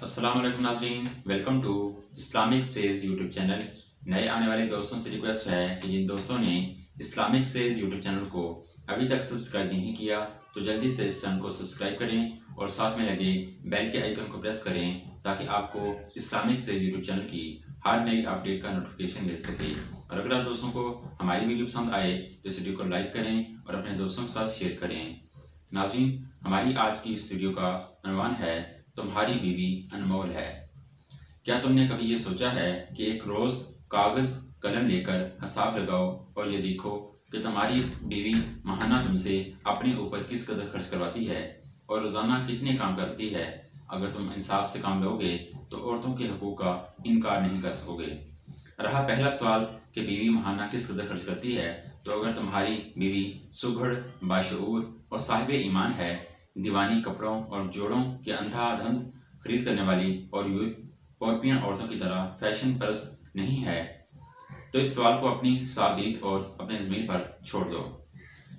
अस्सलाम वालेकुम नाज़रीन, welcome to Islamic sage YouTube channel. नए आने वाले दोस्तों से रिक्वेस्ट है कि जिन दोस्तों ने इस्लामिक सेज यूट्यूब चैनल को अभी तक सब्सक्राइब नहीं किया तो जल्दी से इस चैनल को सब्सक्राइब करें और साथ में लगे बेल के आइकन को प्रेस करें ताकि आपको इस्लामिक सेज यूट्यूब चैनल की हर नई अपडेट का नोटिफिकेशन मिल सके। और अगर आप दोस्तों को हमारी वीडियो पसंद आए तो इस वीडियो को लाइक करें और अपने दोस्तों के साथ शेयर करें। नाज़रीन, हमारी आज की इस वीडियो का उन्वान है तुम्हारी बीवी अनमोल है। क्या तुमने कभी ये सोचा है कि एक रोज कागज कलम लेकर हिसाब लगाओ और ये देखो कि तुम्हारी बीवी माहाना तुमसे अपने ऊपर किस कदर खर्च करवाती है और रोजाना कितने काम करती है। अगर तुम इंसाफ से काम लोगे तो औरतों के हकूक का इनकार नहीं कर सकोगे। रहा पहला सवाल कि बीवी माहाना किस कदर खर्च करती है, तो अगर तुम्हारी बीवी सुघड़, बाशऊर और साहिब ईमान है, दीवानी कपड़ों और जोड़ों के अंधाधुंध खरीद करने वाली और यूरोपियन औरतों की तरह फैशन परस्त नहीं है, तो इस सवाल को अपनी सादीद और अपने ज़मीर पर छोड़ दो।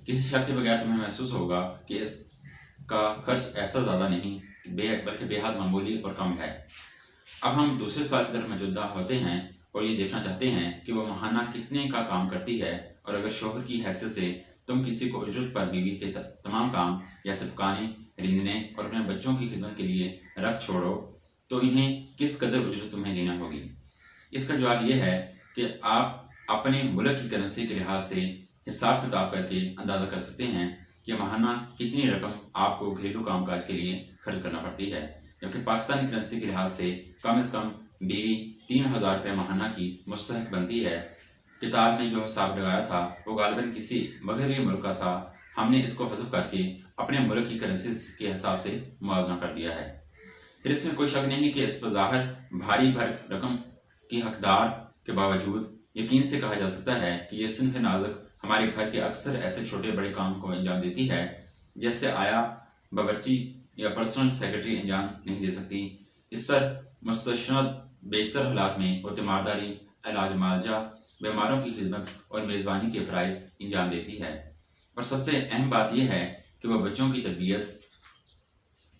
किसी शक के बगैर तुम्हें महसूस होगा कि इसका खर्च ऐसा ज़्यादा नहीं बल्कि बेहद मामूली और कम है। अब हम दूसरे सवाल की तरफ मौजूदा होते हैं और ये देखना चाहते हैं कि वह माहाना कितने का काम करती है, और अगर शोहर की हैसियत से तुम किसी को उजरत पर बीवी के तमाम काम जैसे पकाने, रींदने और अपने बच्चों की खिदमत के लिए रख छोड़ो तो इन्हें किस कदर उजरत तुम्हें देना होगी। इसका जवाब यह है कि आप अपने मुल्क की करेंसी के लिहाज से हिसाब किताब करके अंदाज़ा कर सकते हैं कि माहाना कितनी रकम आपको घरेलू कामकाज के लिए खर्च करना पड़ती है, जबकि पाकिस्तानी करेंसी के लिहाज से कम बीवी 3000 रुपये माहाना की मुस्तहक बनती है। किताब में जो हिसाब लगाया था वो गालिबन किसी मगरबी मुल्क का था। हमने इसको हज़फ करके अपने मुल्क की करेंसी के हिसाब से मुआवजा कर दिया है। फिर इसमें कोई शक नहीं कि इस पर ज़ाहिर भारी भर रकम की हकदार के बावजूद यकीन से कहा जा सकता है कि ये सिंफ नाजुक हमारे घर के अक्सर ऐसे छोटे बड़े काम को अंजाम देती है जैसे आया बावर्ची या पर्सनल सेक्रेटरी अंजाम नहीं दे सकती। इस पर मुस्तशरद बेशतर हालात में वो तीमारदारी, इलाज मालजा, बीमारों की खिदमत और मेज़बानी के फ़राइज़ अंजाम देती है। और सबसे अहम बात यह है कि वह बच्चों की तरबियत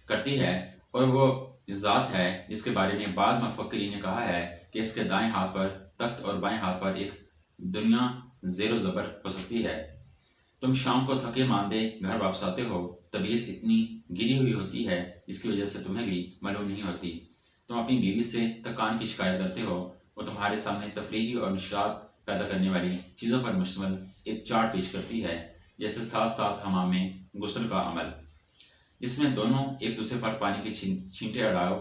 करती है, और वो ज़ात है जिसके बारे में बाद मुफक्किरीन ने कहा है कि इसके दाएं हाथ पर तख्त और बाएं हाथ पर एक दुनिया ज़ेरो ज़बर हो सकती है। तुम शाम को थके मांदे घर वापस आते हो, तबीयत इतनी गिरी हुई होती है जिसकी वजह से तुम्हें भी मालूम नहीं होती। तुम अपनी बीवी से थकान की शिकायत करते हो, वो तुम्हारे सामने तफरीही और नशरात पैदा करने वाली चीज़ों पर मुश्तमिल एक चार्ट पेश करती है, जैसे साथ साथ हमाम में गुस्ल का अमल, जिसमें दोनों एक दूसरे पर पानी के छींटे अड़ाओ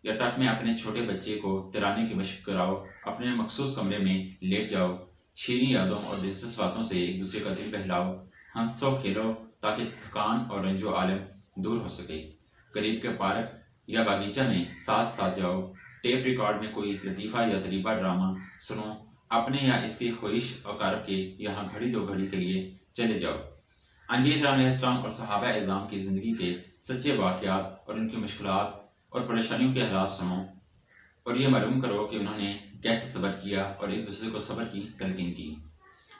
या टक में अपने छोटे बच्चे को तिराने की मशक कराओ, अपने मखसूस कमरे में लेट जाओ, शीरीं यादों और दिलचस्प बातों से एक दूसरे का दिल बहलाओ, हंसो खेलो ताकि थकान और रंजो आलम दूर हो सके। करीब के पार्क या बागीचा में साथ साथ जाओ, टेप रिकॉर्ड में कोई लतीफ़ा या तरीबा ड्रामा सुनो, अपने या इसके ख्वाहिश और कारब के यहाँ घड़ी दो घड़ी के लिए चले जाओ। अंबिया अलैहिस्सलाम और सहाबा इज़ाम की ज़िंदगी के सच्चे वाक़यात और उनकी मुश्किलात और परेशानियों के हालात सुनो और ये मालूम करो कि उन्होंने कैसे सब्र किया और एक दूसरे को सब्र की तलकीन की।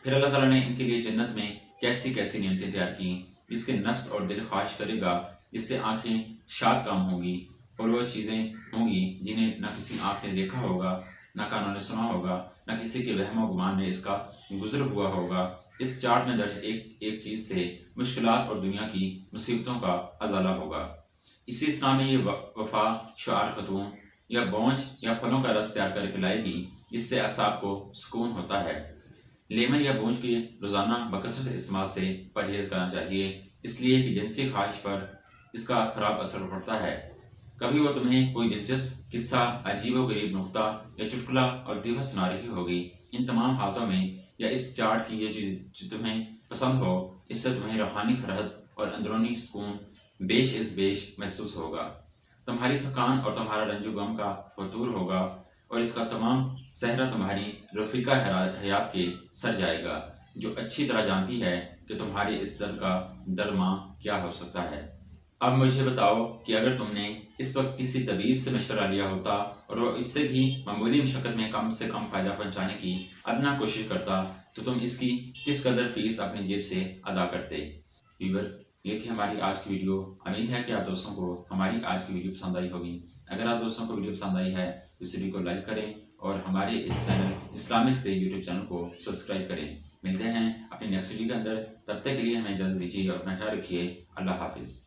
फिर अल्लाह ताला ने इनके लिए जन्नत में कैसी कैसी नेमतें तैयार की जिसके नफ्स और दिल ख्वाहिश करेगा, जिससे आँखें शाद काम होंगी और वो चीज़ें होंगी जिन्हें न किसी आँख ने देखा होगा, न कानों ने सुना होगा, न किसी के वहम गुमान में इसका गुजर हुआ होगा। इस चार्ट में दर्ज एक एक चीज़ से मुश्किलात और दुनिया की मुसीबतों का अजाला होगा। इसी इस्लाम में ये वफा शुआर खतूम या बौंज या फलों का रस तैयार करके लाएगी जिससे असाब को सुकून होता है। लेमन या बौंज के रोज़ाना बकसरत इस्तेमाल से परहेज करना चाहिए, इसलिए कि जिनसी ख्वाहिश पर इसका ख़राब असर पड़ता है। कभी वो तुम्हें कोई दिलचस्प किस्सा, अजीब गरीब नुक्ता या चुटकुला और दीवा सुना रही होगी। इन तमाम हालतों में या इस चार्ट की ये चीज़ जो तुम्हें पसंद हो, इससे तुम्हें रूहानी फरहत और अंदरूनी सुकून बेश महसूस होगा। तुम्हारी थकान और तुम्हारा रंजो गम का फतूर होगा और इसका तमाम सहरा तुम्हारी रफ़ीका हयात के सर जाएगा, जो अच्छी तरह जानती है कि तुम्हारे इस दर्द का दरमा क्या हो सकता है। अब मुझे बताओ कि अगर तुमने इस वक्त किसी तबीब से मशवरा लिया होता और वो इससे भी मामूली मशक्क़त में कम से कम फ़ायदा पहुंचाने की अदना कोशिश करता, तो तुम इसकी किस कदर फीस अपनी जेब से अदा करते। व्यूअर, ये थी हमारी आज की वीडियो। उम्मीद है कि आप दोस्तों को हमारी आज की वीडियो पसंद आई होगी। अगर आप दोस्तों को वीडियो पसंद आई है तो इस वीडियो को लाइक करें और हमारे इस चैनल इस्लामिक से यूट्यूब चैनल को सब्सक्राइब करें। मिलते हैं अपने नेक्स्ट वीडियो के अंदर, तब तक के लिए हमें इजाज़त दीजिए और अपना ख्याल रखिए। अल्लाह हाफिज़।